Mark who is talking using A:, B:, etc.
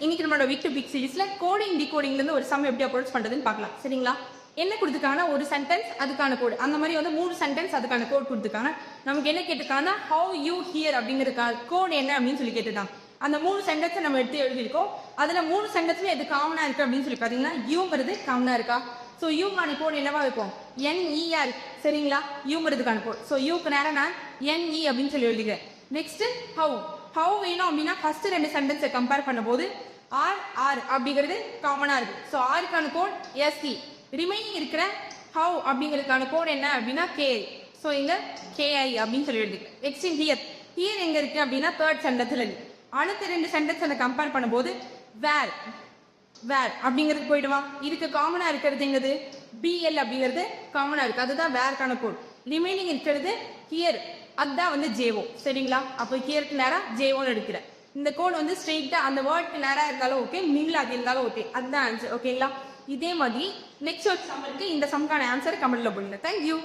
A: இன்னைக்கு நம்மளோட week to week சீரிஸ்ல coding டிகோடிங்லேருந்து ஒரு சம் எப்படி அப்ரோச் பண்ணுறதுன்னு பார்க்கலாம். சரிங்களா? என்ன கொடுத்துருக்காங்கன்னா ஒரு சென்டென்ஸ் அதுக்கான கோடு, அந்த மாதிரி வந்து 3 சென்டென்ஸ் அதுக்கான கோட் கொடுத்துருக்காங்க. நமக்கு என்ன கேட்டிருக்காங்கன்னா ஹவு யூ ஹியர் அப்படிங்கிறதுக்கான கோட் என்ன அப்படின்னு சொல்லி கேட்டுருக்காங்க. அந்த 3 சென்டென்ஸை நம்ம எடுத்து எழுதியிருக்கோம். அதில் 3 சென்டென்ஸ்ல எது காமனாக இருக்குது அப்படின்னு சொல்லி பார்த்தீங்கன்னா யூங்கிறது காமனாக இருக்கா? ஸோ யூக்கான கோட் என்னவா இருக்கும்? NER. சரிங்களா? யூங்கிறதுக்கான கோட். ஸோ யூக்கு நேரம் நான் NE அப்படின்னு சொல்லி எழுதிக்கிறேன். நெக்ஸ்ட் ஹவு வேணும் அப்படின்னா ஃபர்ஸ்ட் 2 சென்டென்ஸை கம்பேர் பண்ணும்போது ஆர் அப்படிங்கிறது காமனாக இருக்குது. ஸோ ஆருக்கான கோட் SE. ரிமைனிங் இருக்கிற ஹவு அப்படிங்கிறதுக்கான கோட் என்ன அப்படின்னா KI. ஸோ இங்கே KI அப்படின்னு சொல்லி எழுதிக்கிறேன். நெக்ஸ்ட் ஹியர் எங்கே இருக்குது அப்படின்னா தேர்ட் சென்டென்ஸில் இருக்குது. அடுத்த 2 சென்டென்ஸை கம்பேர் பண்ணும்போது வேர் அப்படிங்கிறது போயிடுவா. இதுக்கு காமனாக இருக்கிறது எங்கிறது? BL அப்படிங்கிறது காமனாக இருக்குது. அதுதான் வேர்க்கான கோட். ரிமைனிங் இருக்கிறது ஹியர், அதுதான் வந்து JO. சரிங்களா? அப்போ ஹியருக்கு நேராக JOன்னு எடுக்கிறேன். இந்த கோட் வந்து ஸ்ட்ரெயிட்டாக அந்த வேர்டுக்கு நேராக இருந்தாலும் ஓகே, மிங்கில் அது இருந்தாலும் ஓகே. அதுதான் ஆன்சர். ஓகேங்களா? இதே மாதிரி நெக்ஸ்ட் ஒரு சம் இருக்கு. இந்த சம்க்கான ஆன்சர் கமெண்ட்ல போடுங்க. தேங்க்யூ.